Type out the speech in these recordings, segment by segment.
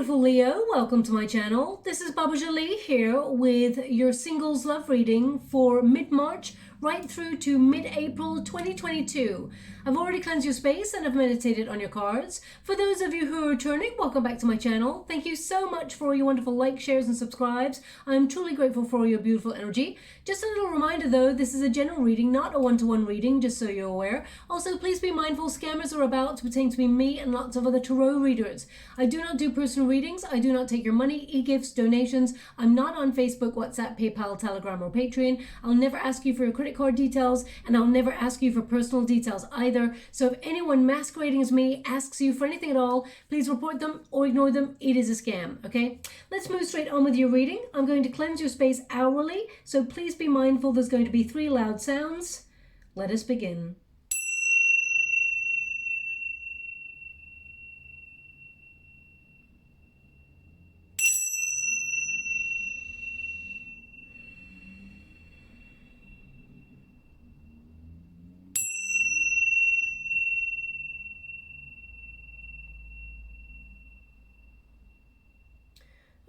beautiful Leo, welcome to my channel. This is Baba Jolie here with your singles love reading for mid-March right through to mid-April 2022. I've already cleansed your space and I've meditated on your cards. For those of you who are returning, welcome back to my channel. Thank you so much for your wonderful likes, shares and subscribes. I'm truly grateful for your beautiful energy. Just a little reminder though, this is a general reading, not a one-to-one reading, just so you're aware. Also, please be mindful, scammers are about to pretend to be me and lots of other tarot readers. I do not do personal readings. I do not take your money, e-gifts, donations. I'm not on Facebook, WhatsApp, PayPal, Telegram or Patreon. I'll never ask you for your credit card details and I'll never ask you for personal details either. So if anyone masquerading as me asks you for anything at all, please report them or ignore them. It is a scam, okay? Let's move straight on with your reading. I'm going to cleanse your space hourly, so please be mindful there's going to be 3 loud sounds. Let us begin.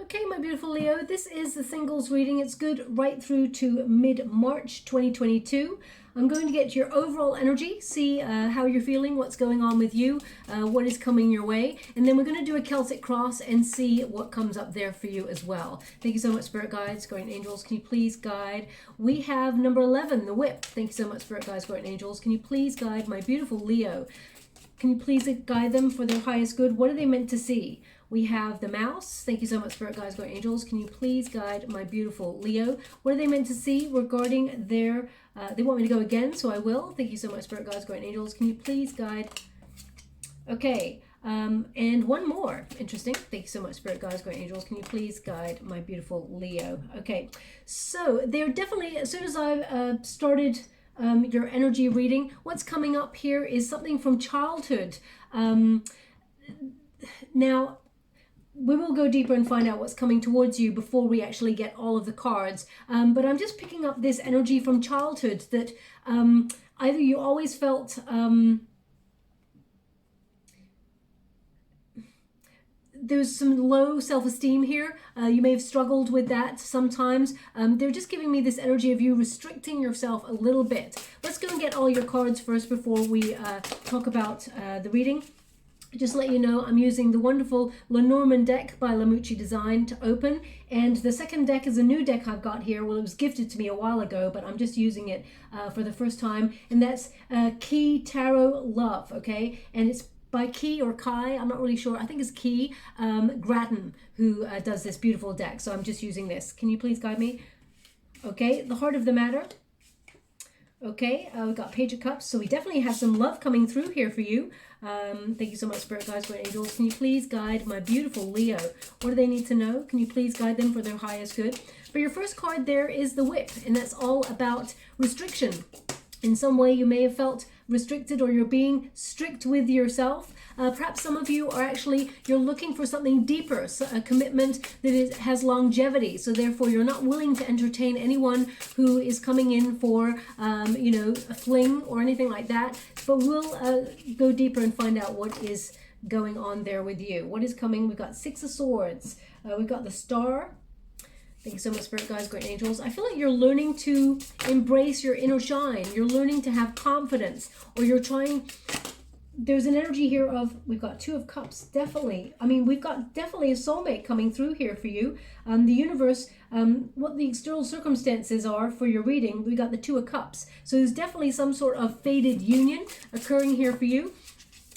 Okay, my beautiful Leo, this is the singles reading. It's good right through to mid-March 2022. I'm going to get your overall energy, see how you're feeling, what's going on with you, what is coming your way, and then we're going to do a Celtic cross and see what comes up there for you as well. Thank you so much, Spirit Guides, Guardian Angels. Can you please guide? We have number 11, the Whip. Thank you so much, Spirit Guides, Guardian Angels. Can you please guide my beautiful Leo? Can you please guide them for their highest good? What are they meant to see? We have the Mouse. Thank you so much, Spirit Guides, Guardian Angels. Can you please guide my beautiful Leo? What are they meant to see regarding their, they want me to go again, so I will. Thank you so much, Spirit Guides, Guardian Angels. Can you please guide? Okay, and one more. Interesting. Thank you so much, Spirit Guides, Guardian Angels. Can you please guide my beautiful Leo? Okay, so they're definitely, as soon as I started your energy reading, what's coming up here is something from childhood. Now, we will go deeper and find out what's coming towards you before we actually get all of the cards. But I'm just picking up this energy from childhood that either you always felt there's some low self-esteem here. You may have struggled with that sometimes. They're just giving me this energy of you restricting yourself a little bit. Let's go and get all your cards first before we talk about the reading. Just to let you know, I'm using the wonderful Lenormand deck by Lamucci Design to open, and the second deck is a new deck I've got here. Well, it was gifted to me a while ago, but I'm just using it for the first time, and that's Key Tarot Love, okay? And it's by Key or Kai, I'm not really sure. I think it's Key GRATTON who does this beautiful deck, so I'm just using this. Can you please guide me? Okay, the Heart of the Matter. Okay, we've got Page of Cups, so we definitely have some love coming through here for you. Thank you so much, Spirit Guides, Guardian Angels. Can you please guide my beautiful Leo? What do they need to know? Can you please guide them for their highest good? For your first card there is the Whip, and that's all about restriction. In some way you may have felt restricted or you're being strict with yourself. Perhaps some of you are actually, you're looking for something deeper, so a commitment that has longevity. So therefore you're not willing to entertain anyone who is coming in for, you know, a fling or anything like that. But we'll go deeper and find out what is going on there with you. What is coming? We've got 6 of Swords. We've got the Star. Thank you so much, Spirit Guides, Great Angels. I feel like you're learning to embrace your inner shine. You're learning to have confidence, or you're trying. There's an energy here of, we've got 2 of Cups, definitely. I mean, we've got definitely a soulmate coming through here for you. The universe, what the external circumstances are for your reading, we got the 2 of Cups. So there's definitely some sort of fated union occurring here for you.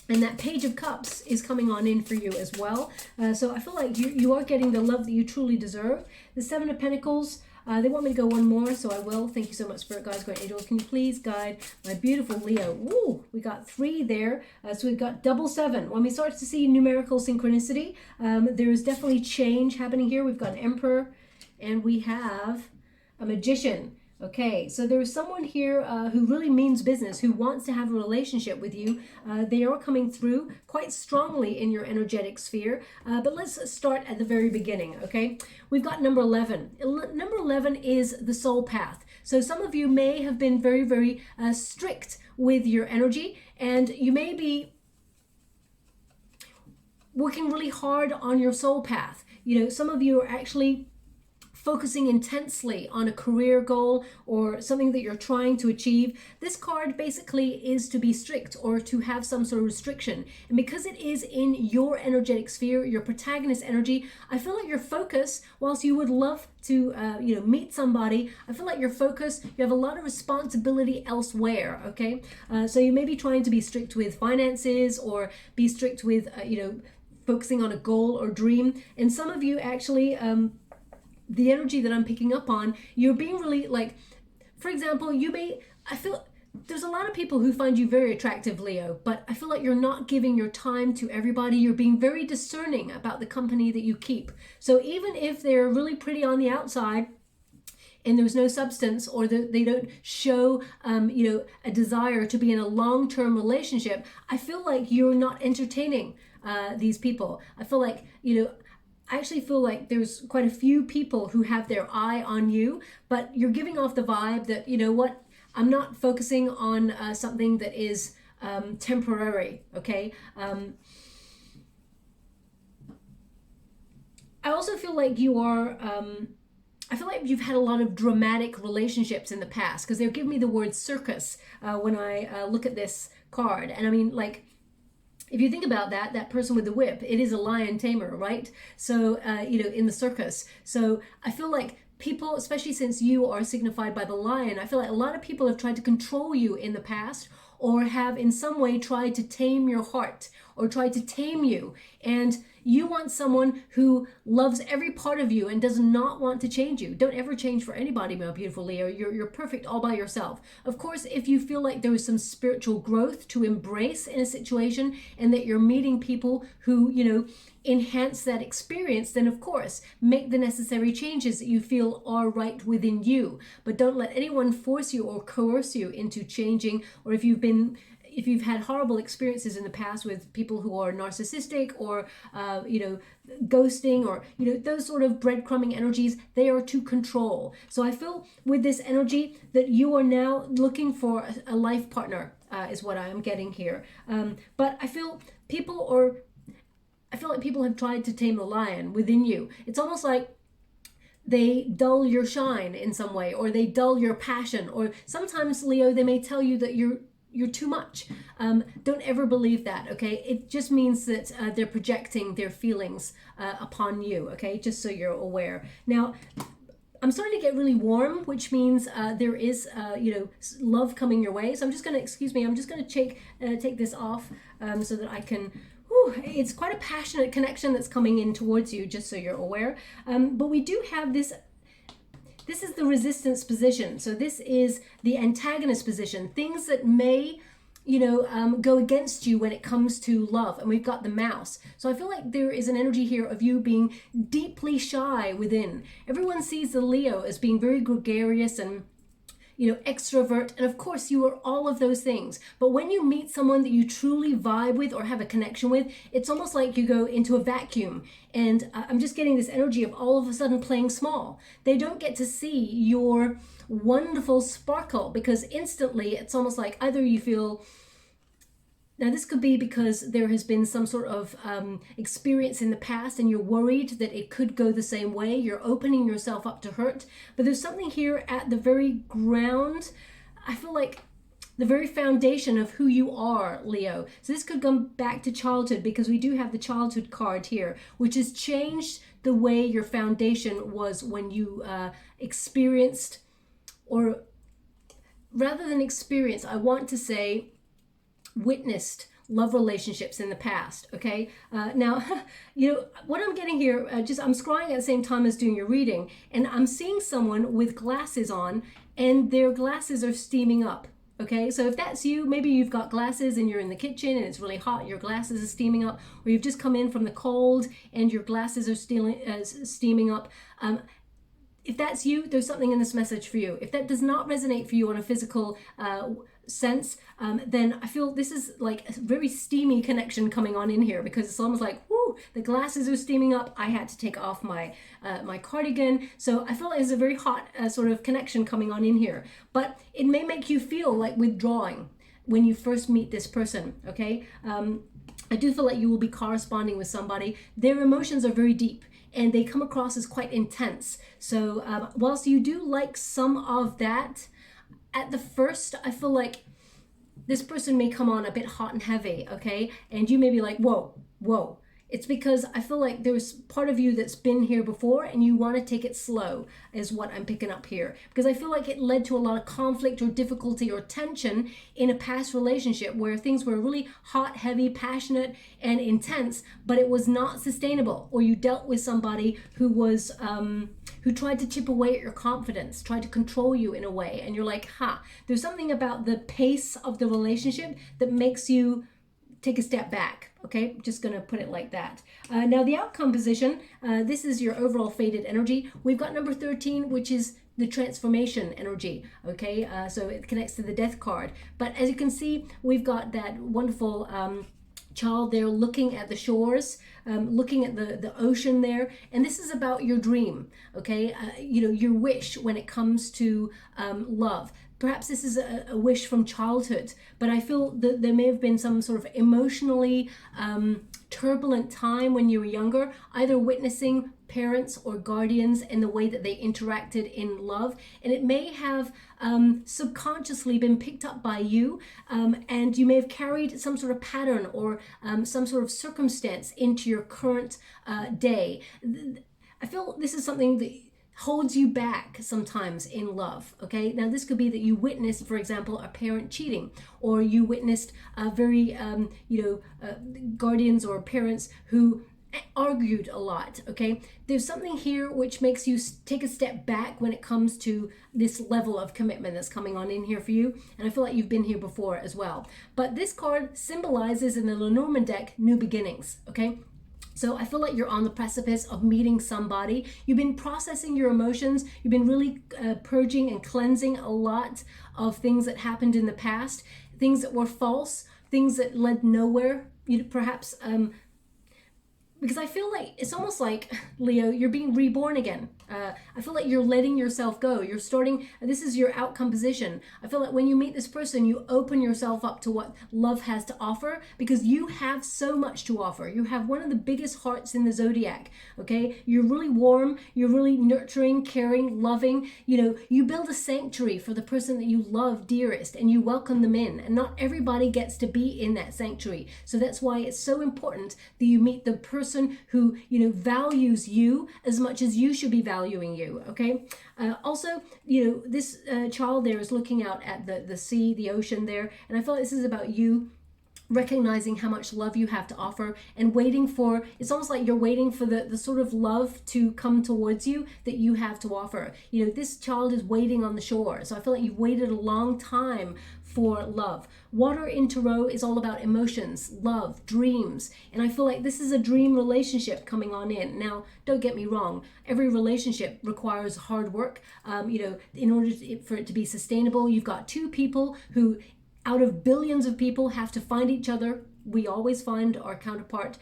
And that Page of Cups is coming on in for you as well. So I feel like you are getting the love that you truly deserve. The 7 of Pentacles, they want me to go one more, so I will. Thank you so much, Spirit Guides, Great Angels. Can you please guide my beautiful Leo? Ooh, we got 3 there. So we've got double 7. When we start to see numerical synchronicity, there is definitely change happening here. We've got an Emperor, and we have a Magician. Okay, so there's someone here who really means business, who wants to have a relationship with you. They are coming through quite strongly in your energetic sphere. But let's start at the very beginning, okay? We've got number 11. Number 11 is the soul path. So some of you may have been very, very strict with your energy, and you may be working really hard on your soul path. You know, some of you are actually focusing intensely on a career goal or something that you're trying to achieve. This card basically is to be strict or to have some sort of restriction. And because it is in your energetic sphere, your protagonist energy, I feel like your focus, whilst you would love to meet somebody, I feel like your focus, you have a lot of responsibility elsewhere, okay? So you may be trying to be strict with finances or be strict with, focusing on a goal or dream. And some of you actually, the energy that I'm picking up on, you're being really like, for example, I feel there's a lot of people who find you very attractive, Leo, but I feel like you're not giving your time to everybody. You're being very discerning about the company that you keep. So even if they're really pretty on the outside and there's no substance, or they don't show, a desire to be in a long-term relationship, I feel like you're not entertaining these people. I feel like, I actually feel like there's quite a few people who have their eye on you, but you're giving off the vibe that, you know what, I'm not focusing on something that is temporary, okay? I also feel like you are, I feel like you've had a lot of dramatic relationships in the past, because they're giving me the word circus when I look at this card. And I mean, like, if you think about that person with the whip, it is a lion tamer, right? So, in the circus. So I feel like people, especially since you are signified by the lion, I feel like a lot of people have tried to control you in the past, or have in some way tried to tame your heart or tried to tame you. And you want someone who loves every part of you and does not want to change you. Don't ever change for anybody, my beautiful Leo. You're perfect all by yourself. Of course, if you feel like there is some spiritual growth to embrace in a situation and that you're meeting people who, enhance that experience, then of course, make the necessary changes that you feel are right within you. But don't let anyone force you or coerce you into changing, or if you've had horrible experiences in the past with people who are narcissistic or, ghosting, or, those sort of breadcrumbing energies, they are to control. So I feel with this energy that you are now looking for a life partner, is what I am getting here. But I feel like people have tried to tame the lion within you. It's almost like they dull your shine in some way, or they dull your passion, or sometimes, Leo, they may tell you that you're too much. Don't ever believe that, okay? It just means that they're projecting their feelings upon you, okay? Just so you're aware. Now, I'm starting to get really warm, which means there is, love coming your way. So I'm just going to take this off so that I can... it's quite a passionate connection that's coming in towards you, just so you're aware. But we do have this is the resistance position. So this is the antagonist position. Things that may, go against you when it comes to love. And we've got the mouse. So I feel like there is an energy here of you being deeply shy within. Everyone sees the Leo as being very gregarious and extrovert, and of course you are all of those things. But when you meet someone that you truly vibe with or have a connection with, it's almost like you go into a vacuum. And I'm just getting this energy of all of a sudden playing small. They don't get to see your wonderful sparkle, because instantly it's almost like either you feel... Now, this could be because there has been some sort of experience in the past and you're worried that it could go the same way. You're opening yourself up to hurt. But there's something here at the very ground. I feel like the very foundation of who you are, Leo. So this could come back to childhood, because we do have the childhood card here, which has changed the way your foundation was when you experienced, or rather than experience, I want to say witnessed love relationships in the past, okay? Now, what I'm getting here, I'm scrying at the same time as doing your reading, and I'm seeing someone with glasses on, and their glasses are steaming up, okay? So if that's you, maybe you've got glasses and you're in the kitchen and it's really hot, your glasses are steaming up, or you've just come in from the cold and your glasses are steaming up. If that's you, there's something in this message for you. If that does not resonate for you on a physical sense, then I feel this is like a very steamy connection coming on in here, because it's almost like, whoo, the glasses are steaming up. I had to take off my my cardigan. So I feel like there's a very hot sort of connection coming on in here. But it may make you feel like withdrawing when you first meet this person, okay? I do feel like you will be corresponding with somebody. Their emotions are very deep and they come across as quite intense. So whilst you do like some of that, at the first, I feel like this person may come on a bit hot and heavy, okay? And you may be like, whoa, whoa. It's because I feel like there's part of you that's been here before and you want to take it slow is what I'm picking up here. Because I feel like it led to a lot of conflict or difficulty or tension in a past relationship where things were really hot, heavy, passionate, and intense, but it was not sustainable. Or you dealt with somebody who was, who tried to chip away at your confidence, tried to control you in a way. And you're like, there's something about the pace of the relationship that makes you take a step back. Okay, just going to put it like that. Now the outcome position, this is your overall faded energy. We've got number 13, which is the transformation energy. Okay, so it connects to the death card. But as you can see, we've got that wonderful child there looking at the shores, looking at the ocean there. And this is about your dream, okay? You know, your wish when it comes to love. Perhaps this is a wish from childhood, but I feel that there may have been some sort of emotionally turbulent time when you were younger, either witnessing parents or guardians and the way that they interacted in love. And it may have subconsciously been picked up by you, and you may have carried some sort of pattern or some sort of circumstance into your current day. I feel this is something that holds you back sometimes in love. Okay, now this could be that you witnessed, for example, a parent cheating, or you witnessed a very guardians or parents who argued a lot. Okay, there's something here which makes you take a step back when it comes to this level of commitment that's coming on in here for you, and I feel like you've been here before as well. But this card symbolizes in the Lenormand deck new beginnings. Okay, so I feel like you're on the precipice of meeting somebody. You've been processing your emotions. You've been really purging and cleansing a lot of things that happened in the past, things that were false, things that led nowhere. Perhaps because I feel like it's almost like, Leo, you're being reborn again. I feel like you're letting yourself go. You're starting, this is your outcome position. I feel like when you meet this person, you open yourself up to what love has to offer, because you have so much to offer. You have one of the biggest hearts in the zodiac, okay? You're really warm. You're really nurturing, caring, loving. You build a sanctuary for the person that you love dearest, and you welcome them in. And not everybody gets to be in that sanctuary. So that's why it's so important that you meet the person who, values you as much as you should be valuing you, okay? Also, this child there is looking out at the sea, the ocean there, and I feel like this is about you recognizing how much love you have to offer and waiting for, it's almost like you're waiting for the sort of love to come towards you that you have to offer. This child is waiting on the shore, so I feel like you've waited a long time for love. Water in Tarot is all about emotions, love, dreams, and I feel like this is a dream relationship coming on in. Now, don't get me wrong, every relationship requires hard work. In order for it to be sustainable, you've got two people who, out of billions of people, have to find each other. We always find our counterpart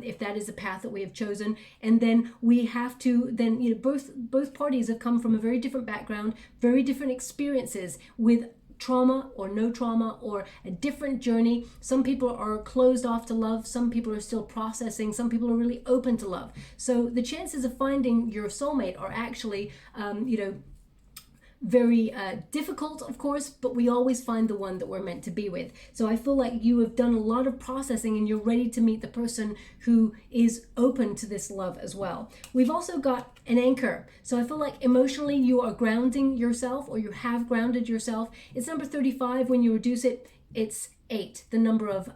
if that is the path that we have chosen, and then we have to both parties have come from a very different background, very different experiences with trauma or no trauma or a different journey. Some people are closed off to love, some people are still processing, some people are really open to love. So the chances of finding your soulmate are actually very difficult, of course, but we always find the one that we're meant to be with. So I feel like you have done a lot of processing and you're ready to meet the person who is open to this love as well. We've also got an anchor. So I feel like emotionally you are grounding yourself, or you have grounded yourself. It's number 35. When you reduce it, it's 8, the number of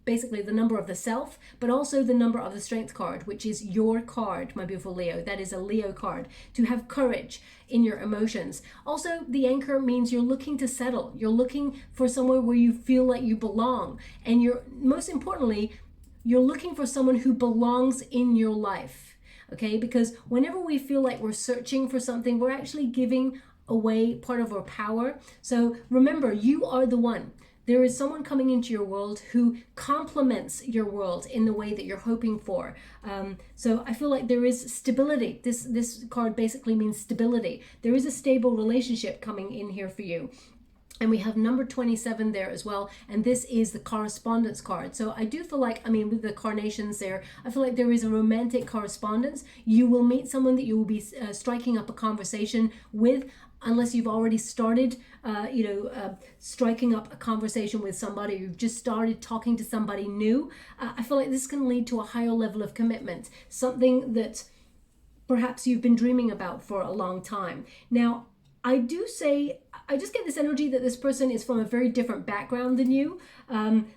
basically the number of the self, but also the number of the strength card, which is your card, my beautiful Leo. That is a Leo card, to have courage in your emotions. Also, the anchor means you're looking to settle. You're looking for somewhere where you feel like you belong, and you're, most importantly, you're looking for someone who belongs in your life. Okay, because whenever we feel like we're searching for something, we're actually giving away part of our power. So remember, you are the one. There is someone coming into your world who complements your world in the way that you're hoping for. So I feel like there is stability. This card basically means stability. There is a stable relationship coming in here for you. And we have number 27 there as well. And this is the correspondence card. So I do feel like, I mean, with the carnations there, I feel like there is a romantic correspondence. You will meet someone that you will be striking up a conversation with, unless you've already started, striking up a conversation with somebody. You've just started talking to somebody new. I feel like this can lead to a higher level of commitment, something that perhaps you've been dreaming about for a long time. Now, I just get this energy that this person is from a very different background than you.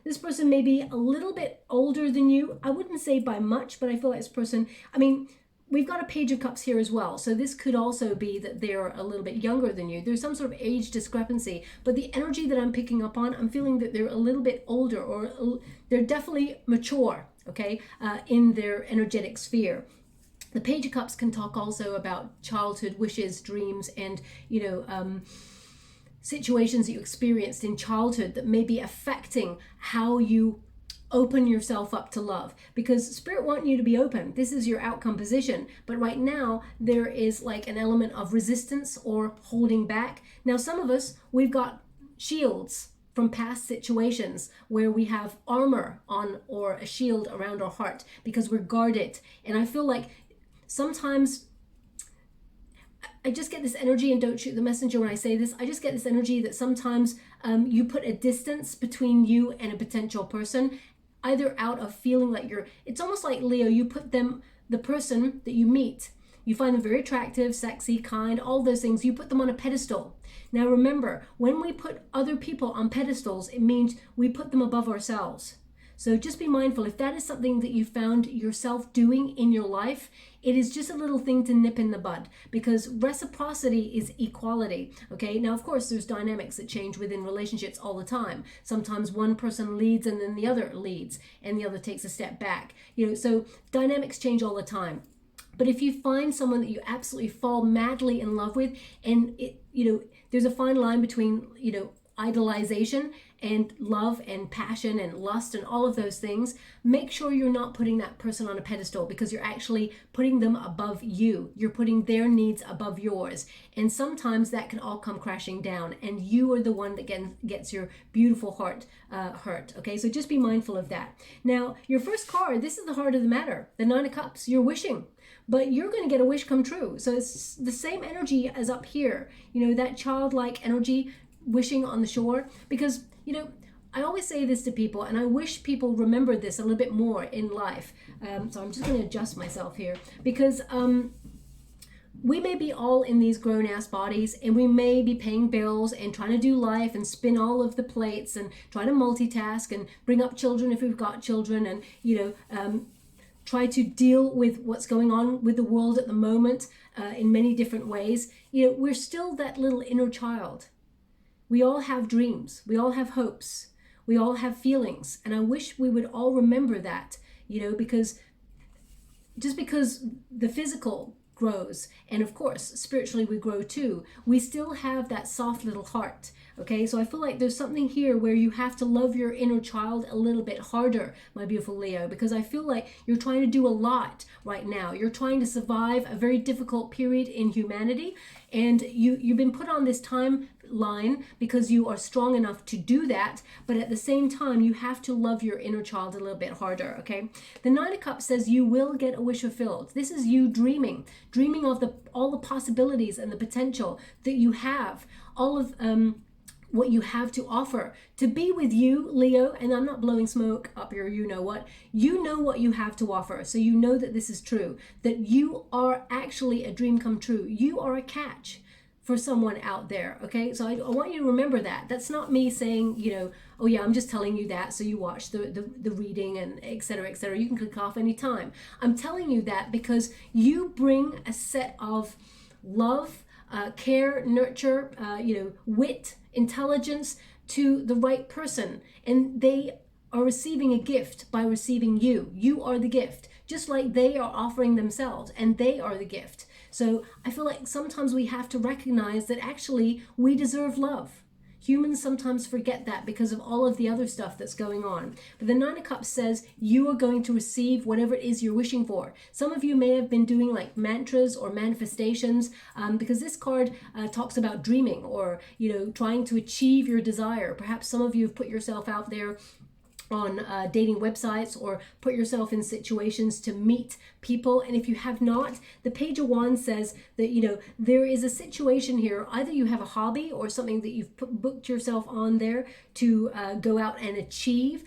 This person may be a little bit older than you. I wouldn't say by much, but I feel like this person, I mean, we've got a Page of Cups here as well. So this could also be that they're a little bit younger than you. There's some sort of age discrepancy, but the energy that I'm picking up on, I'm feeling that they're a little bit older, or they're definitely mature, okay, in their energetic sphere. The Page of Cups can talk also about childhood wishes, dreams, and, situations that you experienced in childhood that may be affecting how you open yourself up to love, because Spirit want you to be open. This is your outcome position, but right now there is like an element of resistance or holding back. Now, some of us, we've got shields from past situations where we have armor on or a shield around our heart because we're guarded. And I feel like sometimes I just get this energy, and don't shoot the messenger when I say this, I just get this energy that sometimes you put a distance between you and a potential person, either out of feeling like it's almost like, Leo, you put the person that you meet, you find them very attractive, sexy, kind, all those things, you put them on a pedestal. Now remember, when we put other people on pedestals, it means we put them above ourselves. So just be mindful, if that is something that you found yourself doing in your life, it is just a little thing to nip in the bud, because reciprocity is equality, okay? Now, of course, there's dynamics that change within relationships all the time. Sometimes one person leads and then the other leads and the other takes a step back. So dynamics change all the time. But if you find someone that you absolutely fall madly in love with, and there's a fine line between, idolization and love and passion and lust and all of those things, make sure you're not putting that person on a pedestal, because you're actually putting them above you. You're putting their needs above yours. And sometimes that can all come crashing down, and you are the one that gets your beautiful heart hurt. Okay, so just be mindful of that. Now, your first card, this is the heart of the matter, the Nine of Cups. You're wishing, but you're going to get a wish come true. So it's the same energy as up here, that childlike energy, wishing on the shore, because I always say this to people, and I wish people remember this a little bit more in life. So I'm just going to adjust myself here, because we may be all in these grown-ass bodies, and we may be paying bills and trying to do life and spin all of the plates and try to multitask and bring up children if we've got children, and try to deal with what's going on with the world at the moment in many different ways. We're still that little inner child. We all have dreams. We all have hopes. We all have feelings. And I wish we would all remember that, because just because the physical grows, and of course, spiritually we grow too, we still have that soft little heart. Okay, so I feel like there's something here where you have to love your inner child a little bit harder, my beautiful Leo, because I feel like you're trying to do a lot right now. You're trying to survive a very difficult period in humanity, and you've been put on this timeline because you are strong enough to do that, but at the same time, you have to love your inner child a little bit harder, okay? The Nine of Cups says you will get a wish fulfilled. This is you dreaming of all the possibilities and the potential that you have, all of what you have to offer to be with you, Leo. And I'm not blowing smoke up your you know what you have to offer. So you know that this is true, that you are actually a dream come true. You are a catch for someone out there. Okay, so I want you to remember that. That's not me saying, oh yeah, I'm just telling you that so you watch the reading and etc. etc. You can click off anytime. I'm telling you that because you bring a set of love, care, nurture, wit, intelligence to the right person, and they are receiving a gift by receiving you. You are the gift, just like they are offering themselves, and they are the gift. So I feel like sometimes we have to recognize that actually we deserve love. Humans sometimes forget that because of all of the other stuff that's going on. But the Nine of Cups says you are going to receive whatever it is you're wishing for. Some of you may have been doing like mantras or manifestations, because this card talks about dreaming or, you know, trying to achieve your desire. Perhaps some of you have put yourself out there on dating websites or put yourself in situations to meet people, and if you have not, the Page of Wands says that, you know, there is a situation here. Either you have a hobby or something that you've booked yourself on there to go out and achieve.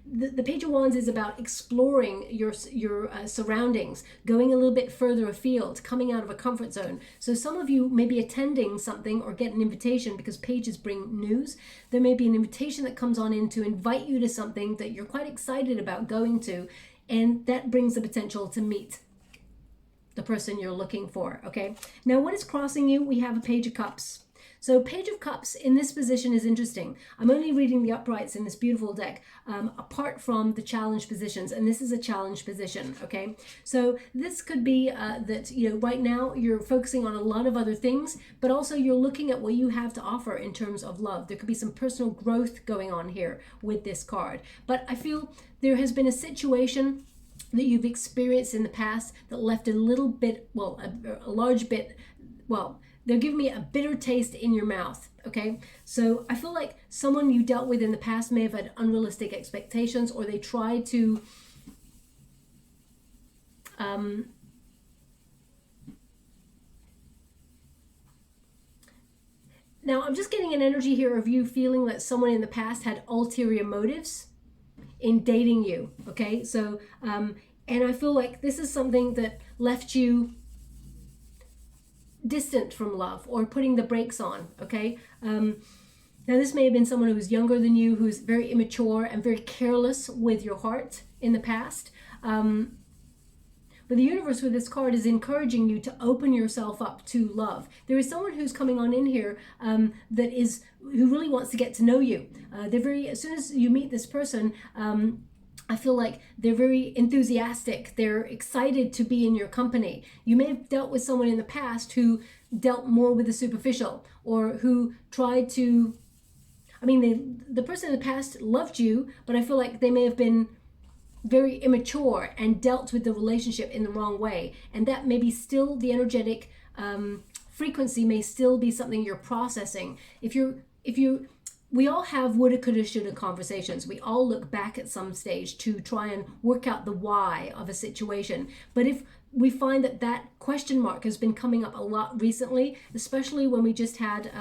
The Page of Wands is about exploring your surroundings, going a little bit further afield, coming out of a comfort zone. So some of you may be attending something or get an invitation, because pages bring news. There may be an invitation that comes on in to invite you to something that you're quite excited about going to, and that brings the potential to meet the person you're looking for. Okay, now what is crossing you? We have a Page of Cups. So Page of Cups in this position is interesting. I'm only reading the uprights in this beautiful deck, apart from the challenge positions, and this is a challenge position, okay? So this could be that, you know, right now you're focusing on a lot of other things, but also you're looking at what you have to offer in terms of love. There could be some personal growth going on here with this card. But I feel there has been a situation that you've experienced in the past that left a little bit, well, a large bit, well, they're giving me a bitter taste in your mouth, okay? So I feel like someone you dealt with in the past may have had unrealistic expectations, or they tried to now I'm just getting an energy here of you feeling that someone in the past had ulterior motives in dating you, okay? So and I feel like this is something that left you distant from love, or putting the brakes on, okay? Now this may have been someone who was younger than you, who's very immature and very careless with your heart in the past. But the universe with this card is encouraging you to open yourself up to love. There is someone who's coming on in here who really wants to get to know you. As soon as you meet this person, I feel like they're very enthusiastic. They're excited to be in your company. You may have dealt with someone in the past who dealt more with the superficial, or who tried to, I mean, the person in the past loved you, but I feel like they may have been very immature and dealt with the relationship in the wrong way. And that may be still the energetic frequency may still be something you're processing. We all have woulda, coulda, shoulda conversations. We all look back at some stage to try and work out the why of a situation. But if we find that that question mark has been coming up a lot recently, especially when we just had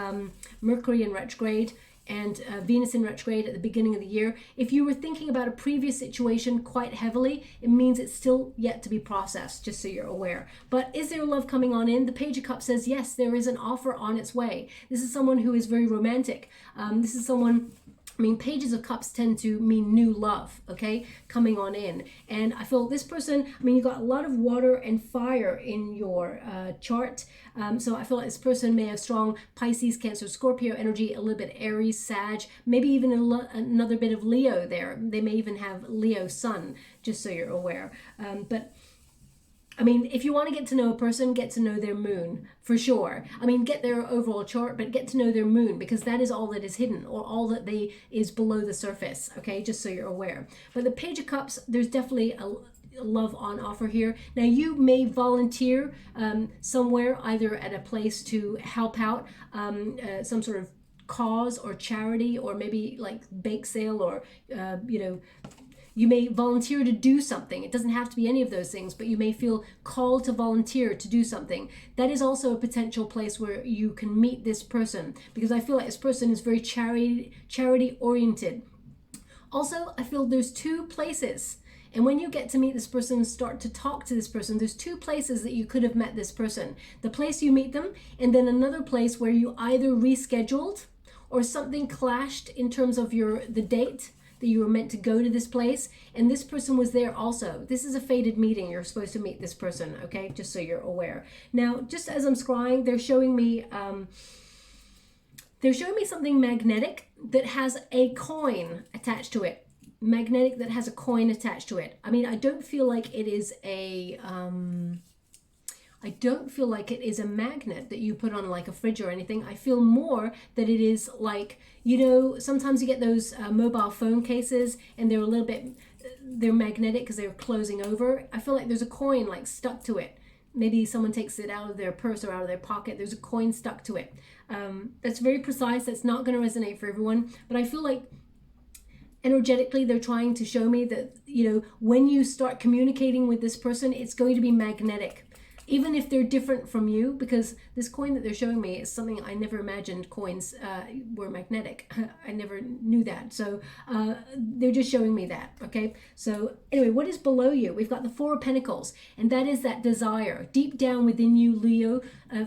Mercury in retrograde and Venus in retrograde at the beginning of the year. If you were thinking about a previous situation quite heavily, it means it's still yet to be processed, just so you're aware. But is there love coming on in? The Page of Cups says yes, there is an offer on its way. This is someone who is very romantic. This is someone, I mean, Pages of Cups tend to mean new love, okay, coming on in. And I feel this person, I mean, you got a lot of water and fire in your chart. So I feel like this person may have strong Pisces, Cancer, Scorpio energy, a little bit Aries, Sag, maybe even another bit of Leo there. They may even have Leo sun, just so you're aware. But I mean, if you want to get to know a person, get to know their moon, for sure. I mean, get their overall chart, but get to know their moon, because that is all that is hidden, or all that is below the surface, okay? Just so you're aware. But the Page of Cups, there's definitely a love on offer here. Now, you may volunteer somewhere, either at a place to help out some sort of cause or charity, or maybe like bake sale, or, you know, you may volunteer to do something. It doesn't have to be any of those things, but you may feel called to volunteer to do something. That is also a potential place where you can meet this person, because I feel like this person is very charity oriented. Also, I feel there's two places, and when you get to meet this person and start to talk to this person, there's two places that you could have met this person. The place you meet them, and then another place where you either rescheduled or something clashed in terms of the date that you were meant to go to this place, and this person was there also. This is a fated meeting. You're supposed to meet this person, okay? Just so you're aware. Now, just as I'm scrying, they're showing me something magnetic that has a coin attached to it. Magnetic that has a coin attached to it. I mean, I don't feel like it is a I don't feel like it is a magnet that you put on like a fridge or anything. I feel more that it is like, you know, sometimes you get those mobile phone cases and they're a little bit, they're magnetic because they're closing over. I feel like there's a coin like stuck to it. Maybe someone takes it out of their purse or out of their pocket. There's a coin stuck to it. That's very precise. That's not going to resonate for everyone. But I feel like energetically they're trying to show me that, you know, when you start communicating with this person, it's going to be magnetic. Even if they're different from you, because this coin that they're showing me is something I never imagined coins were magnetic. I never knew that. So they're just showing me that, okay? So anyway, what is below you? We've got the Four of Pentacles, and that is that desire deep down within you, Leo,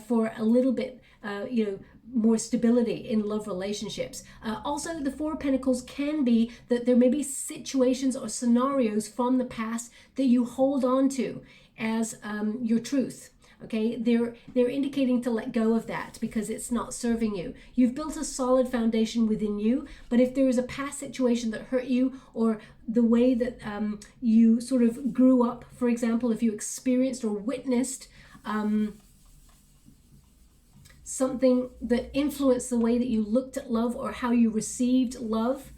for a little bit, you know, more stability in love relationships. Also, the Four of Pentacles can be that there may be situations or scenarios from the past that you hold on to as your truth. Okay, they're indicating to let go of that because it's not serving you. You've built a solid foundation within you, but if there is a past situation that hurt you, or the way that you sort of grew up, for example, if you experienced or witnessed something that influenced the way that you looked at love or how you received love.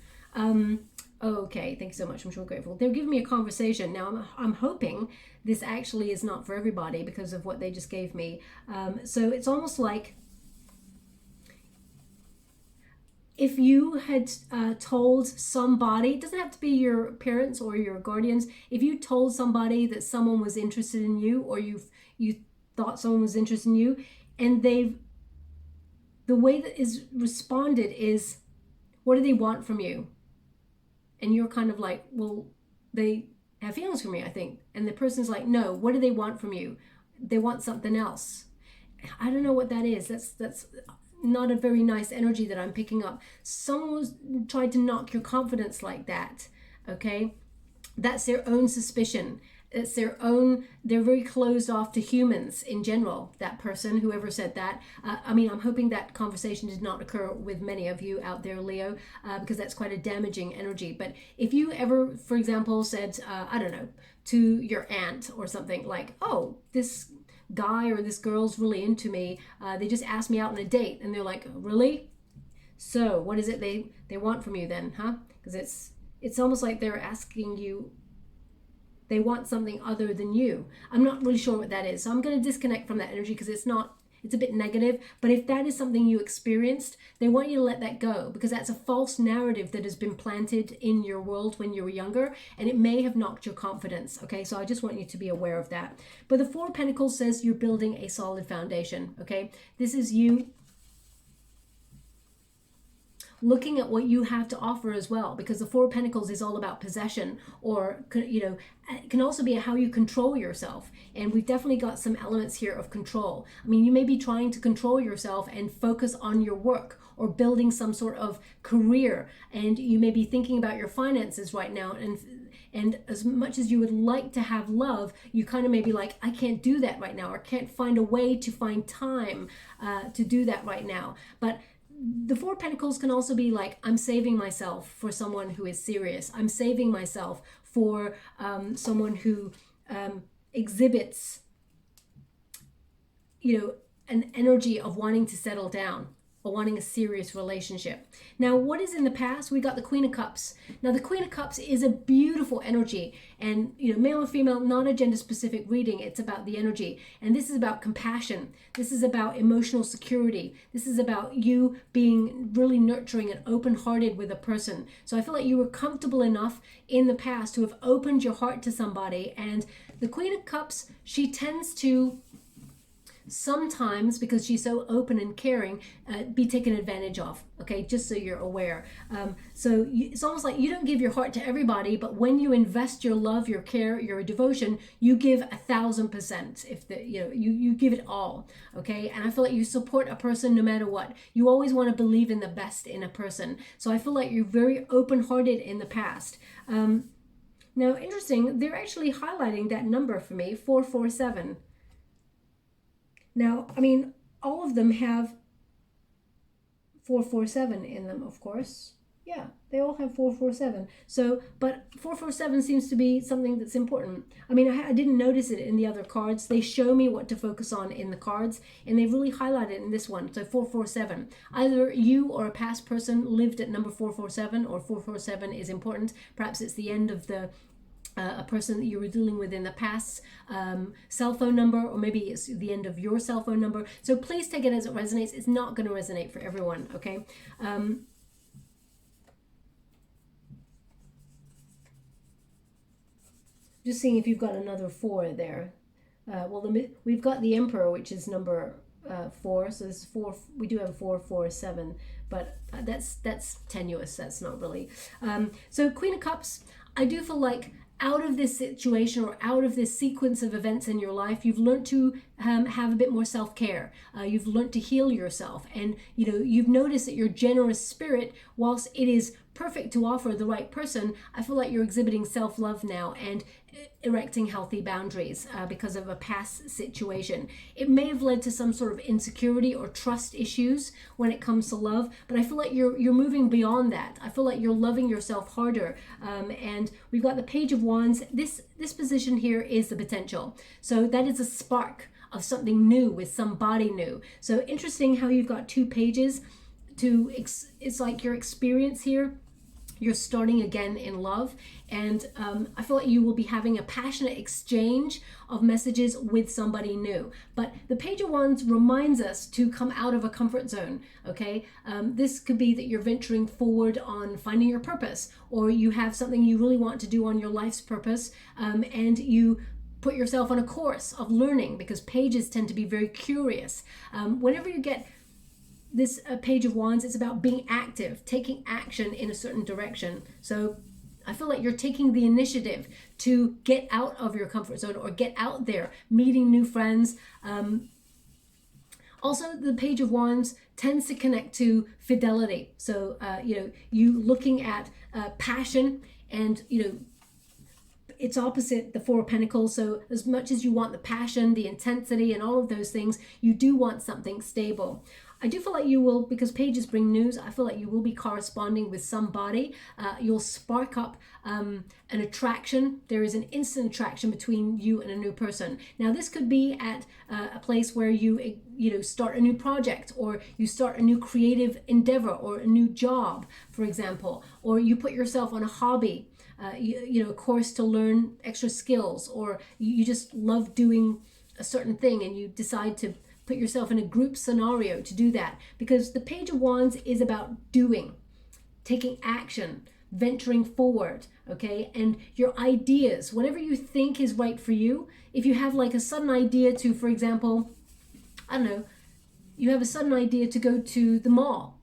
Okay, thank you so much. I'm sure grateful. They're giving me a conversation. Now, I'm hoping this actually is not for everybody because of what they just gave me. So it's almost like if you had told somebody, it doesn't have to be your parents or your guardians, if you told somebody that someone was interested in you, or you thought someone was interested in you, and the way that is responded is, what do they want from you? And you're kind of like, well, they have feelings for me, I think. And the person's like, no, what do they want from you? They want something else. I don't know what that is. That's not a very nice energy that I'm picking up. Someone's tried to knock your confidence like that, okay? That's their own suspicion. It's their own, they're very closed off to humans in general, that person, whoever said that. I mean, I'm hoping that conversation did not occur with many of you out there, Leo, because that's quite a damaging energy. But if you ever, for example, said, I don't know, to your aunt or something like, oh, this guy or this girl's really into me. They just asked me out on a date. And they're like, really? So what is it they want from you then, huh? Because it's almost like they're asking you, they want something other than you. I'm not really sure what that is. So I'm going to disconnect from that energy because it's a bit negative. But if that is something you experienced, they want you to let that go, because that's a false narrative that has been planted in your world when you were younger, and it may have knocked your confidence. Okay, so I just want you to be aware of that. But the Four of Pentacles says you're building a solid foundation. Okay, this is you looking at what you have to offer as well, because the Four of Pentacles is all about possession, or, you know, it can also be how you control yourself. And we've definitely got some elements here of control. I mean, you may be trying to control yourself and focus on your work or building some sort of career, and you may be thinking about your finances right now, and as much as you would like to have love, you kind of may be like, I can't do that right now, or can't find a way to find time to do that right now. But the Four of Pentacles can also be like, I'm saving myself for someone who is serious. I'm saving myself for someone who exhibits, you know, an energy of wanting to settle down or wanting a serious relationship. Now, what is in the past? We got the Queen of Cups. Now, the Queen of Cups is a beautiful energy, and, you know, male or female, not a gender specific reading. It's about the energy. And this is about compassion. This is about emotional security. This is about you being really nurturing and open-hearted with a person. So I feel like you were comfortable enough in the past to have opened your heart to somebody. And the Queen of Cups, she tends to sometimes, because she's so open and caring, be taken advantage of. Okay, just so you're aware. So it's almost like you don't give your heart to everybody, but when you invest your love, your care, your devotion, you give 1,000%. If the, you know, you give it all. Okay, and I feel like you support a person no matter what. You always want to believe in the best in a person. So I feel like you're very open-hearted in the past. Now, interesting, they're actually highlighting that number for me, 447. Now, I mean, all of them have 447 in them, of course. Yeah, they all have 447. So, but 447 seems to be something that's important. I mean, I didn't notice it in the other cards. They show me what to focus on in the cards, and they've really highlighted it in this one. So 447. Either you or a past person lived at number 447, or 447 is important. Perhaps it's the end of the a person that you were dealing with in the past cell phone number, or maybe it's the end of your cell phone number. So please take it as it resonates. It's not going to resonate for everyone, okay? Just seeing if you've got another 4 there. Well, we've got the Emperor, which is number 4. So this is 4. We do have 447, but that's tenuous. That's not really. So Queen of Cups, I do feel like out of this situation or out of this sequence of events in your life, you've learned to have a bit more self-care. You've learned to heal yourself, and you've noticed that your generous spirit, whilst it is perfect to offer the right person, I feel like you're exhibiting self-love now and erecting healthy boundaries because of a past situation. It may have led to some sort of insecurity or trust issues when it comes to love, but I feel like you're moving beyond that. I feel like you're loving yourself harder. And we've got the Page of Wands. This position here is the potential. So that is a spark of something new with somebody new. So interesting how you've got 2 pages to, it's like your experience here. You're starting again in love, and I feel like you will be having a passionate exchange of messages with somebody new. But the Page of Wands reminds us to come out of a comfort zone, okay? This could be that you're venturing forward on finding your purpose, or you have something you really want to do on your life's purpose, and you put yourself on a course of learning, because pages tend to be very curious. Whenever you get this Page of Wands, it's about being active, taking action in a certain direction. So I feel like you're taking the initiative to get out of your comfort zone or get out there, meeting new friends. Also, the Page of Wands tends to connect to fidelity. So, you looking at passion, and, it's opposite the Four of Pentacles. So as much as you want the passion, the intensity, and all of those things, you do want something stable. I do feel like you will, because pages bring news, I feel like you will be corresponding with somebody. You'll spark up an attraction. There is an instant attraction between you and a new person. Now, this could be at a place where you start a new project, or you start a new creative endeavor, or a new job, for example, or you put yourself on a hobby, a course to learn extra skills, or you just love doing a certain thing and you decide to put yourself in a group scenario to do that. Because the Page of Wands is about doing, taking action, venturing forward, okay? And your ideas, whatever you think is right for you, if you have like a sudden idea to, for example, I don't know, you have a sudden idea to go to the mall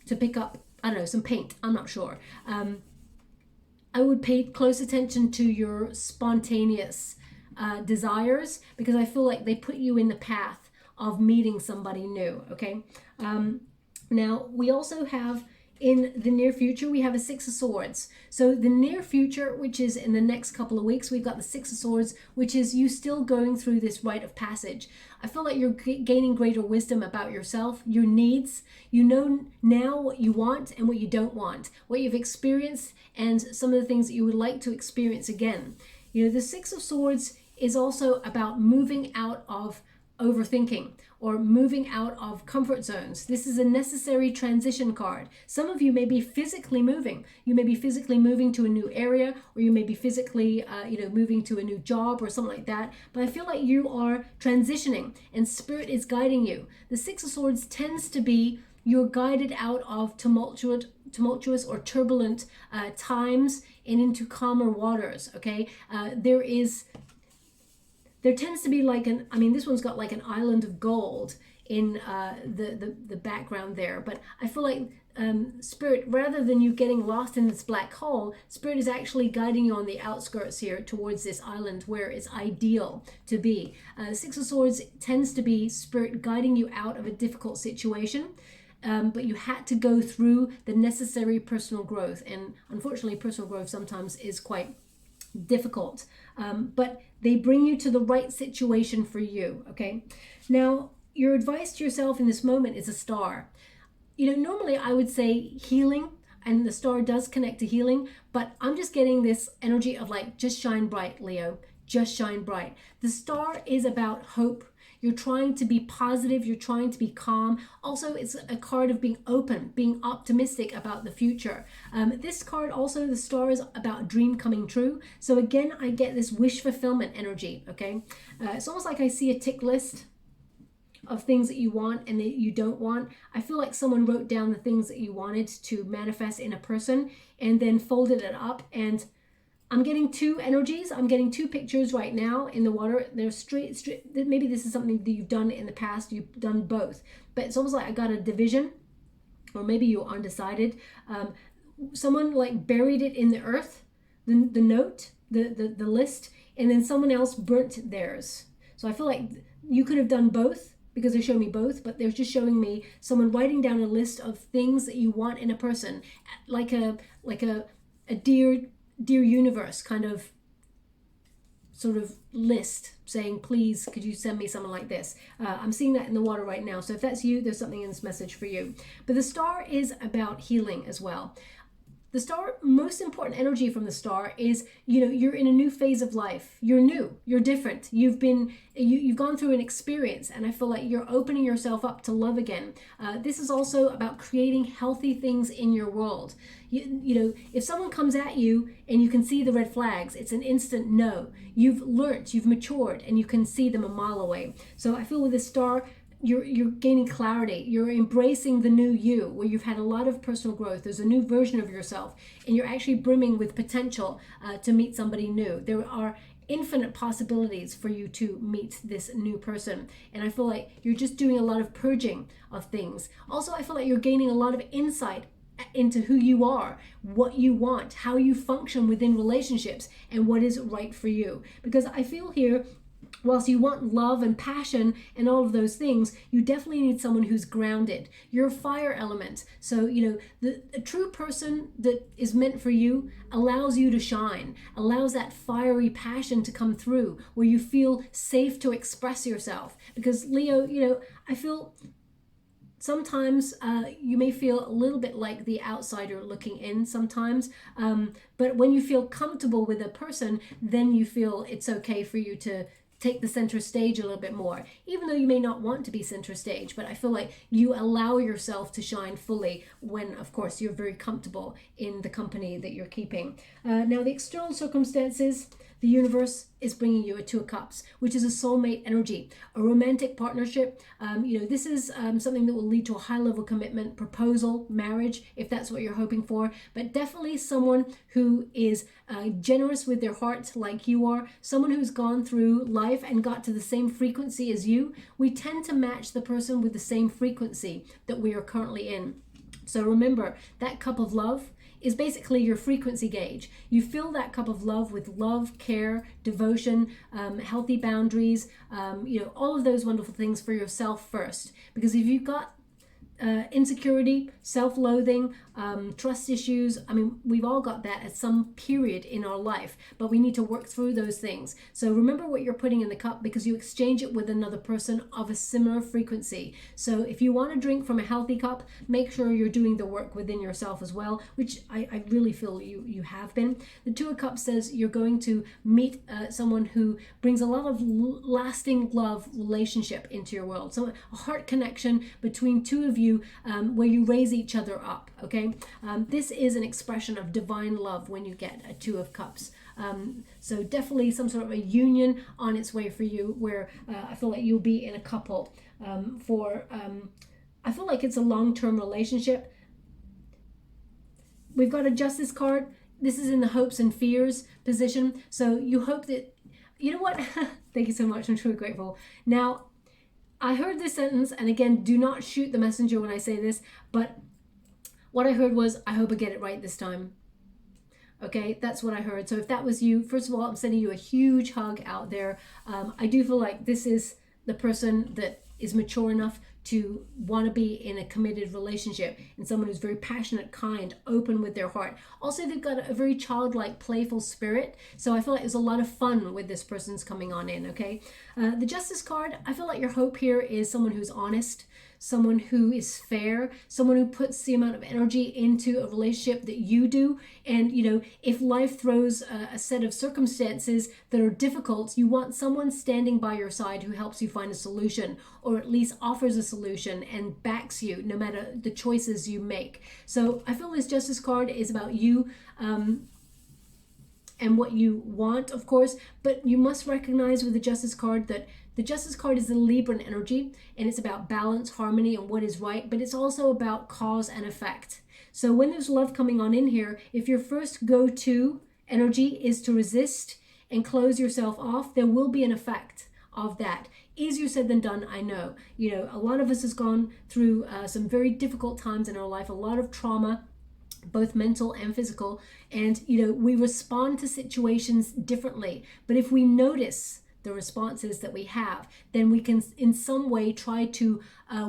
to pick up, I don't know, some paint, I'm not sure. I would pay close attention to your spontaneous desires, because I feel like they put you in the path of meeting somebody new, okay? Now, we also have, in the near future, we have a Six of Swords. So the near future, which is in the next couple of weeks, we've got the Six of Swords, which is you still going through this rite of passage. I feel like you're gaining greater wisdom about yourself, your needs. You know now what you want and what you don't want, what you've experienced, and some of the things that you would like to experience again. The Six of Swords is also about moving out of overthinking, or moving out of comfort zones. This is a necessary transition card. Some of you may be physically moving. You may be physically moving to a new area, or you may be physically, moving to a new job or something like that. But I feel like you are transitioning, and Spirit is guiding you. The Six of Swords tends to be you're guided out of tumultuous or turbulent times and into calmer waters, okay? There tends to be like this one's got like an island of gold in the background there. But I feel like Spirit, rather than you getting lost in this black hole, Spirit is actually guiding you on the outskirts here towards this island where it's ideal to be. Six of Swords tends to be Spirit guiding you out of a difficult situation. But you had to go through the necessary personal growth. And unfortunately, personal growth sometimes is quite difficult, but they bring you to the right situation for you, okay? Now, your advice to yourself in this moment is a star. Normally I would say healing. and the star does connect to healing, but I'm just getting this energy of like, just shine bright, Leo, just shine bright. The star is about hope. You're trying to be positive. You're trying to be calm. Also, it's a card of being open, being optimistic about the future. This card also, the star is about dream coming true. So again, I get this wish fulfillment energy, okay? It's almost like I see a tick list of things that you want and that you don't want. I feel like someone wrote down the things that you wanted to manifest in a person and then folded it up, and I'm getting two energies. I'm getting two pictures right now in the water. They're straight. Maybe this is something that you've done in the past. You've done both, but it's almost like I got a division, or maybe you're undecided. Someone like buried it in the earth, the note, the list, and then someone else burnt theirs. So I feel like you could have done both, because they show me both, but they're just showing me someone writing down a list of things that you want in a person, like a dear universe kind of sort of list saying, please, could you send me something like this? I'm seeing that in the water right now. So if that's you, there's something in this message for you. But the star is about healing as well. The star, most important energy from the star is, you're in a new phase of life. You're new, you're different. You've gone through an experience, and I feel like you're opening yourself up to love again. This is also about creating healthy things in your world. If someone comes at you and you can see the red flags, it's an instant no. You've learnt, you've matured, and you can see them a mile away. So I feel with this star, you're gaining clarity. You're embracing the new you, where you've had a lot of personal growth. There's a new version of yourself, and you're actually brimming with potential to meet somebody new. There are infinite possibilities for you to meet this new person, and I feel like you're just doing a lot of purging of things. Also, I feel like you're gaining a lot of insight into who you are, what you want, how you function within relationships, and what is right for you. Because I feel here, whilst you want love and passion and all of those things, you definitely need someone who's grounded. You're a fire element. So, a true person that is meant for you allows you to shine, allows that fiery passion to come through, where you feel safe to express yourself. Because Leo, I feel sometimes you may feel a little bit like the outsider looking in sometimes, but when you feel comfortable with a person, then you feel it's okay for you to take the center stage a little bit more, even though you may not want to be center stage. But I feel like you allow yourself to shine fully when, of course, you're very comfortable in the company that you're keeping. Now, the external circumstances, the universe is bringing you a Two of Cups, which is a soulmate energy, a romantic partnership. This is something that will lead to a high level commitment, proposal, marriage, if that's what you're hoping for. But definitely someone who is generous with their heart like you are, someone who's gone through life and got to the same frequency as you. We tend to match the person with the same frequency that we are currently in. So remember, that cup of love is basically your frequency gauge. You fill that cup of love with love, care, devotion, healthy boundaries, all of those wonderful things for yourself first. Because if you've got insecurity, self-loathing, trust issues, we've all got that at some period in our life, but we need to work through those things. So remember what you're putting in the cup, because you exchange it with another person of a similar frequency. So if you want to drink from a healthy cup, make sure you're doing the work within yourself as well, which I really feel you have been. The Two of Cups says you're going to meet someone who brings a lot of lasting love relationship into your world. So a heart connection between two of you, where you raise each other up, okay? This is an expression of divine love when you get a Two of Cups. So definitely some sort of a union on its way for you, where I feel like you'll be in a couple I feel like it's a long-term relationship. We've got a Justice card. This is in the hopes and fears position. So you hope that, you know what? Thank you so much. I'm truly grateful. Now, I heard this sentence, and again, do not shoot the messenger when I say this, but what I heard was, I hope I get it right this time. Okay, that's what I heard. So if that was you, first of all, I'm sending you a huge hug out there. I do feel like this is the person that is mature enough to want to be in a committed relationship, and someone who's very passionate, kind, open with their heart. Also, they've got a very childlike, playful spirit. So I feel like there's a lot of fun with this person's coming on in, okay? The Justice card, I feel like your hope here is someone who's honest, someone who is fair, someone who puts the amount of energy into a relationship that you do. And, you know, if life throws a set of circumstances that are difficult, you want someone standing by your side who helps you find a solution, or at least offers a solution and backs you no matter the choices you make. So I feel this Justice card is about you, and what you want, of course, but you must recognize with the Justice card that the Justice card is the Libran energy, and it's about balance, harmony, and what is right, but it's also about cause and effect. So when there's love coming on in here, if your first go-to energy is to resist and close yourself off, there will be an effect of that. Easier said than done, I know. You know, a lot of us has gone through some very difficult times in our life, a lot of trauma, both mental and physical, and you know, we respond to situations differently. But if we notice the responses that we have, then we can in some way try to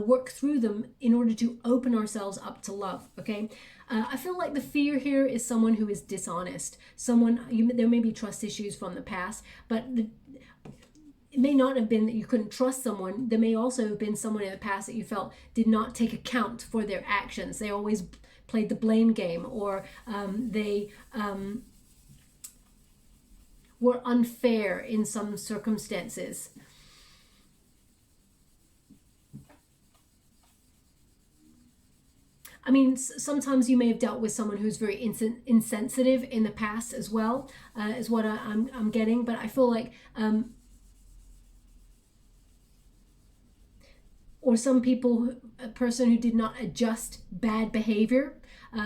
work through them in order to open ourselves up to love. Okay, I feel like the fear here is someone who is dishonest, someone there may be trust issues from the past, but it may not have been that you couldn't trust someone. There may also have been someone in the past that you felt did not take account for their actions. They always played the blame game, or they were unfair in some circumstances. I mean, sometimes you may have dealt with someone who's very insensitive in the past as well, is what I'm getting. But I feel like, or some people, a person who did not adjust bad behavior,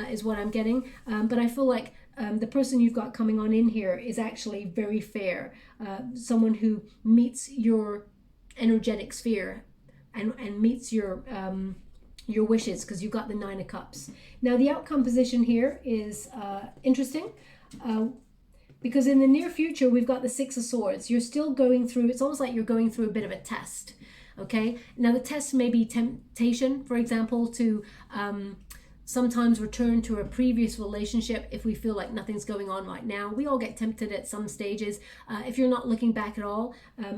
is what I'm getting. But I feel like the person you've got coming on in here is actually very fair. Someone who meets your energetic sphere and meets your wishes, because you've got the 9 of Cups. Now the outcome position here is interesting, because in the near future we've got the 6 of Swords. You're still going through, it's almost like you're going through a bit of a test. Okay, now the test may be temptation, for example, to sometimes return to a previous relationship if we feel like nothing's going on right now. We all get tempted at some stages. If you're not looking back at all,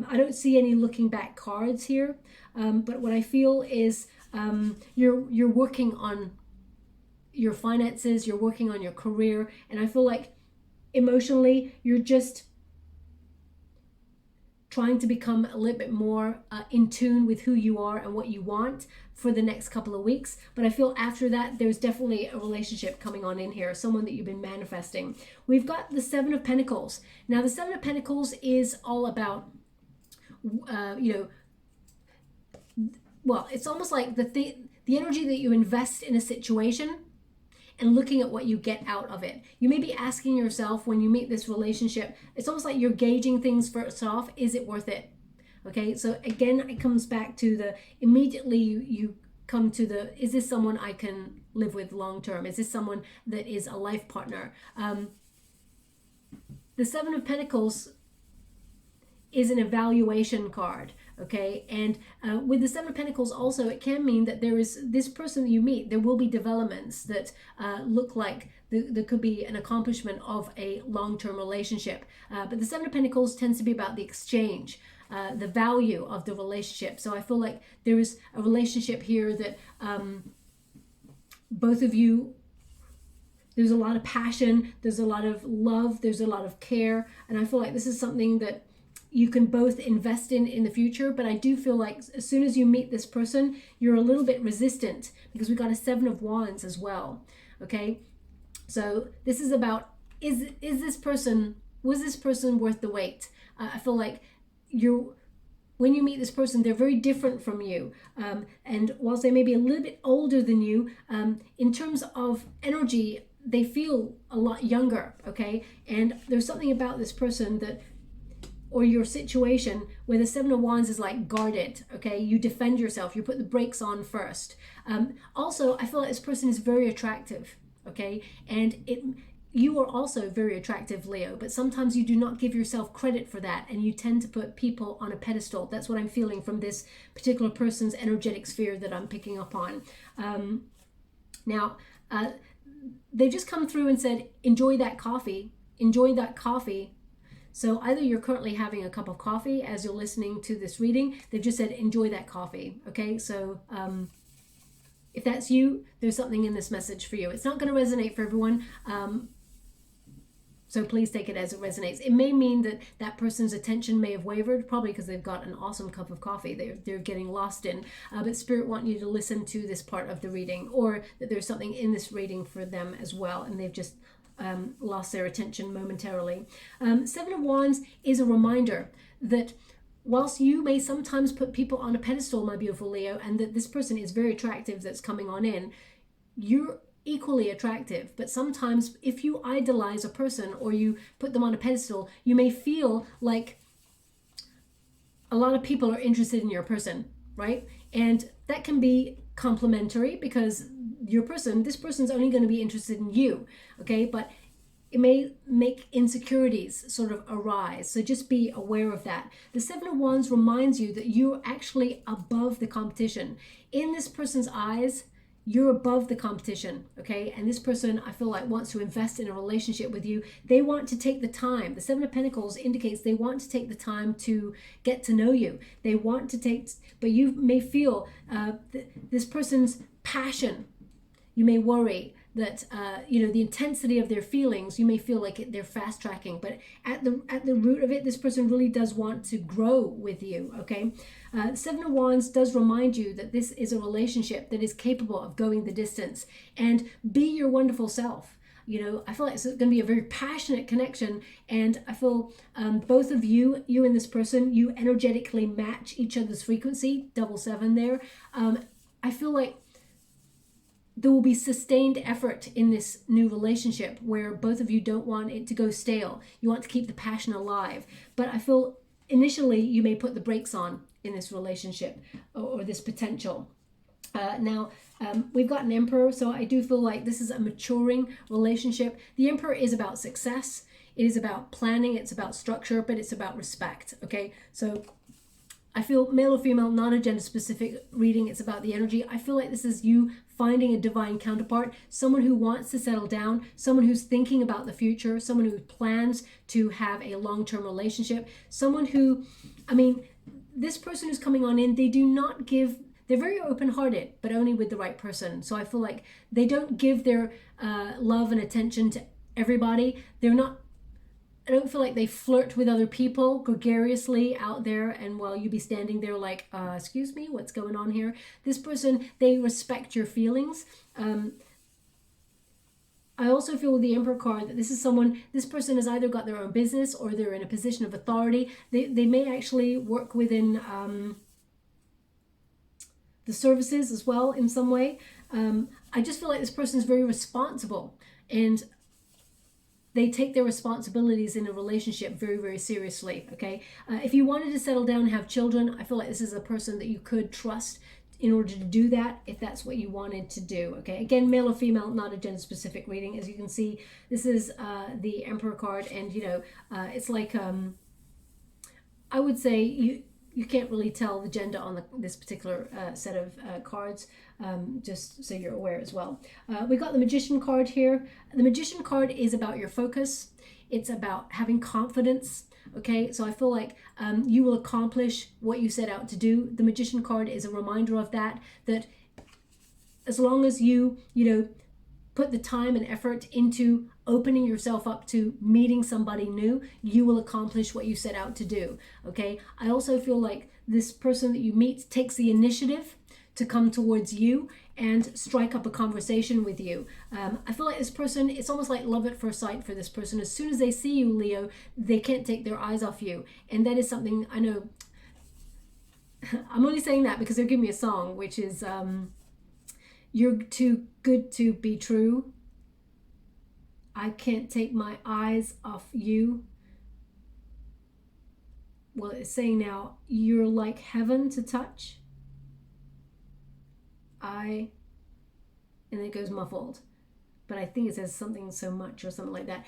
I don't see any looking back cards here, but what I feel is you're working on your finances, you're working on your career, and I feel like emotionally you're just trying to become a little bit more in tune with who you are and what you want for the next couple of weeks. But I feel after that, there's definitely a relationship coming on in here, someone that you've been manifesting. We've got the 7 of Pentacles. Now the 7 of Pentacles is all about, you know, well, it's almost like the energy that you invest in a situation and looking at what you get out of it. You may be asking yourself when you meet this relationship, it's almost like you're gauging things first off, is it worth it? Okay, so again, it comes back to the, immediately you come to the, is this someone I can live with long term? Is this someone that is a life partner? The 7 of Pentacles is an evaluation card. Okay, and with the 7 of Pentacles also, it can mean that there is this person that you meet, there will be developments that look like there could be an accomplishment of a long-term relationship. But the 7 of Pentacles tends to be about the exchange, the value of the relationship. So I feel like there is a relationship here that both of you, there's a lot of passion, there's a lot of love, there's a lot of care, and I feel like this is something that you can both invest in the future. But I do feel like as soon as you meet this person, you're a little bit resistant, because we got a 7 of Wands as well. Okay, so this is about, is this person, was this person worth the wait? I feel like when you meet this person, they're very different from you, and whilst they may be a little bit older than you, in terms of energy, they feel a lot younger. Okay, and there's something about this person that, or your situation, where the 7 of Wands is like guarded. Okay, you defend yourself, you put the brakes on first. Also, I feel like this person is very attractive. Okay, and you are also very attractive, Leo, but sometimes you do not give yourself credit for that, and you tend to put people on a pedestal. That's what I'm feeling from this particular person's energetic sphere that I'm picking up on. Now, they just come through and said, enjoy that coffee, enjoy that coffee. So either you're currently having a cup of coffee as you're listening to this reading, they've just said, enjoy that coffee. Okay, so if that's you, there's something in this message for you. It's not going to resonate for everyone. So please take it as it resonates. It may mean that that person's attention may have wavered, probably because they've got an awesome cup of coffee they're getting lost in. But Spirit want you to listen to this part of the reading, or that there's something in this reading for them as well, and they've just lost their attention momentarily. Seven of Wands is a reminder that whilst you may sometimes put people on a pedestal, my beautiful Leo, and that this person is very attractive that's coming on in, you're equally attractive. But sometimes if you idolize a person or you put them on a pedestal, you may feel like a lot of people are interested in your person, right? And that can be complimentary because this person's only going to be interested in you, okay? But it may make insecurities sort of arise. So just be aware of that. The Seven of Wands reminds you that you're actually above the competition. In this person's eyes, you're above the competition, okay? And this person, I feel like, wants to invest in a relationship with you. They want to take the time. The Seven of Pentacles indicates they want to take the time to get to know you. They want to take, but you may feel this person's passion. You may worry that the intensity of their feelings, you may feel like they're fast tracking, but at the root of it, this person really does want to grow with you, okay? Seven of Wands does remind you that this is a relationship that is capable of going the distance, and be your wonderful self. I feel like it's going to be a very passionate connection, and I feel both of you and this person, you energetically match each other's frequency, double seven there. I feel like there will be sustained effort in this new relationship where both of you don't want it to go stale. You want to keep the passion alive. But I feel initially you may put the brakes on in this relationship or this potential. Now, we've got an Emperor, so I do feel like this is a maturing relationship. The Emperor is about success. It is about planning. It's about structure, but it's about respect, okay? So I feel male or female, not a gender specific reading. It's about the energy. I feel like this is you finding a divine counterpart, someone who wants to settle down, someone who's thinking about the future, someone who plans to have a long-term relationship, someone who, this person who's coming on in, they're very open-hearted, but only with the right person. So I feel like they don't give their love and attention to everybody. I don't feel like they flirt with other people gregariously out there, and while you be standing there like, excuse me, what's going on here? This person, they respect your feelings. I also feel with the Emperor card that this person has either got their own business or they're in a position of authority. They may actually work within the services as well in some way. I just feel like this person is very responsible, and they take their responsibilities in a relationship very, very seriously, okay? If you wanted to settle down and have children, I feel like this is a person that you could trust in order to do that, if that's what you wanted to do, okay? Again, male or female, not a gender-specific reading. As you can see, this is the Emperor card, and, it's like, I would say you can't really tell the gender on this particular set of cards, just so you're aware as well. We got the Magician card here. The Magician card is about your focus. It's about having confidence, okay? So I feel like you will accomplish what you set out to do. The Magician card is a reminder of that as long as you put the time and effort into opening yourself up to meeting somebody new, you will accomplish what you set out to do, okay? I also feel like this person that you meet takes the initiative to come towards you and strike up a conversation with you. I feel like this person, it's almost like love at first sight for this person. As soon as they see you, Leo, they can't take their eyes off you. And that is something I know, I'm only saying that because they're giving me a song, which is, you're too good to be true. I can't take my eyes off you. Well, it's saying now, you're like heaven to touch. And then it goes muffled. But I think it says something so much or something like that.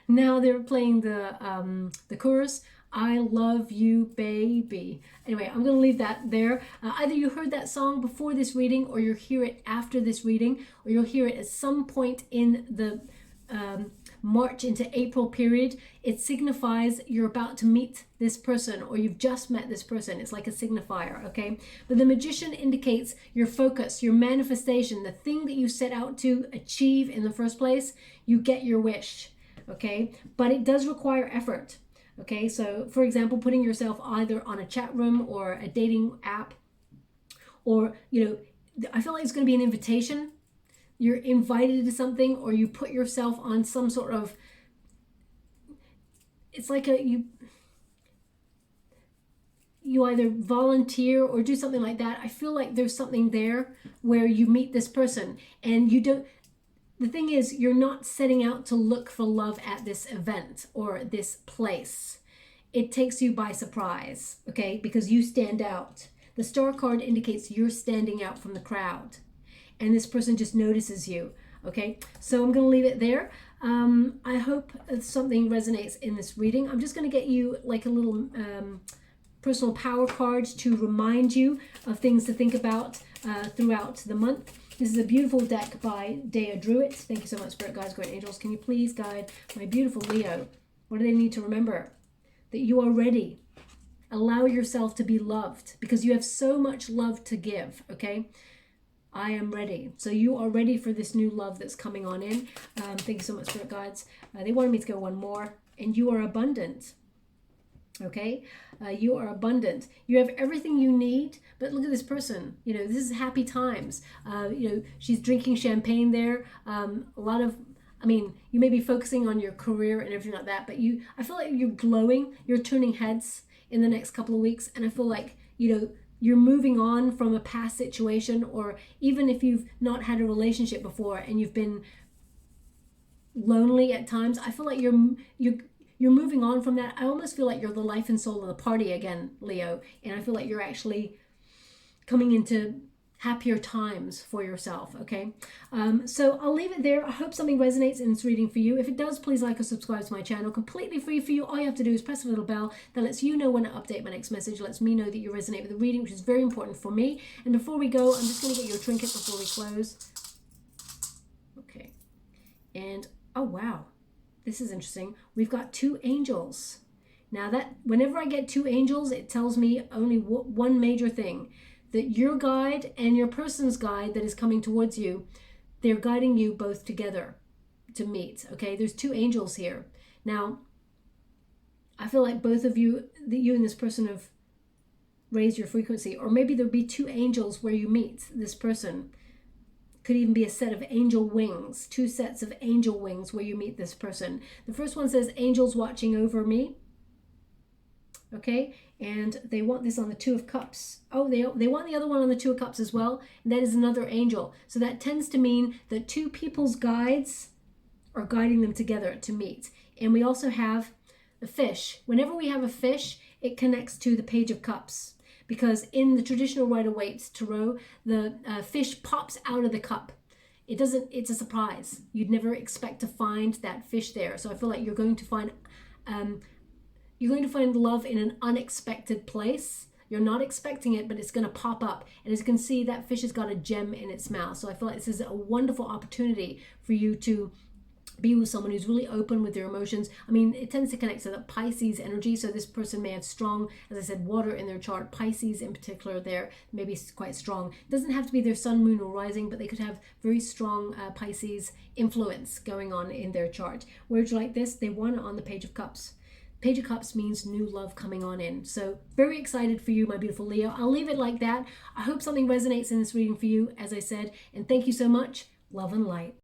Now they're playing the chorus. I love you, baby. Anyway, I'm going to leave that there. Either you heard that song before this reading, or you'll hear it after this reading, or you'll hear it at some point in the March into April period, it signifies you're about to meet this person or you've just met this person. It's like a signifier, okay? But the Magician indicates your focus, your manifestation, the thing that you set out to achieve in the first place. You get your wish, okay? But it does require effort, okay? So, for example, putting yourself either on a chat room or a dating app, or, you know, I feel like it's going to be an invitation. You're invited to something, or you put yourself on some sort of, it's like you either volunteer or do something like that. I feel like there's something there where you meet this person and you don't, the thing is, you're not setting out to look for love at this event or this place. It takes you by surprise, okay? Because you stand out. The Star card indicates you're standing out from the crowd. And this person just notices you, okay? So I'm going to leave it there. I hope something resonates in this reading. I'm just going to get you like a little personal power card to remind you of things to think about throughout the month. This is a beautiful deck by DREWIT. Thank you so much, Spirit Guides, Great Angels. Can you please guide my beautiful Leo? What do they need to remember? That you are ready. Allow yourself to be loved because you have so much love to give, okay? I am ready. So you are ready for this new love that's coming on in. Thank you so much, Spirit Guides. They wanted me to go one more. And you are abundant. Okay? You are abundant. You have everything you need. But look at this person. You know, this is happy times. You know, she's drinking champagne there. A lot of, I mean, you may be focusing on your career and everything like that. But I feel like you're glowing. You're turning heads in the next couple of weeks. And I feel like, you know, you're moving on from a past situation, or even if you've not had a relationship before and you've been lonely at times, I feel like you're moving on from that. I almost feel like you're the life and soul of the party again, Leo, and I feel like you're actually coming into happier times for yourself, okay? So I'll leave it there. I hope something resonates in this reading for you. If it does, please like or subscribe to my channel. Completely free for you. All you have to do is press the little bell that lets you know when I update my next message, lets me know that you resonate with the reading, which is very important for me. And before we go, I'm just going to get you a trinket before we close. Okay. And, oh wow, this is interesting. We've got 2 angels. Now that, whenever I get 2 angels, it tells me only one major thing. That your guide and your person's guide that is coming towards you, they're guiding you both together to meet, okay? There's 2 angels here. Now, I feel like both of you, that you and this person have raised your frequency, or maybe there'll be 2 angels where you meet this person. Could even be a set of angel wings, 2 sets of angel wings where you meet this person. The first one says, angels watching over me. Okay, and they want this on the 2 of Cups. Oh, they want the other one on the 2 of Cups as well. And that is another angel. So that tends to mean that 2 people's guides are guiding them together to meet. And we also have the fish. Whenever we have a fish, it connects to the Page of Cups. Because in the traditional Rider-Waite tarot, the fish pops out of the cup. It's a surprise. You'd never expect to find that fish there. So I feel like you're going to find love in an unexpected place. You're not expecting it, but it's going to pop up. And as you can see, that fish has got a gem in its mouth. So I feel like this is a wonderful opportunity for you to be with someone who's really open with their emotions. I mean, it tends to connect to the Pisces energy. So this person may have strong, as I said, water in their chart. Pisces in particular there, maybe quite strong. It doesn't have to be their sun, moon, or rising, but they could have very strong Pisces influence going on in their chart. Words like this, they want it on the Page of Cups. Page of Cups means new love coming on in. So very excited for you, my beautiful Leo. I'll leave it like that. I hope something resonates in this reading for you, as I said. And thank you so much. Love and light.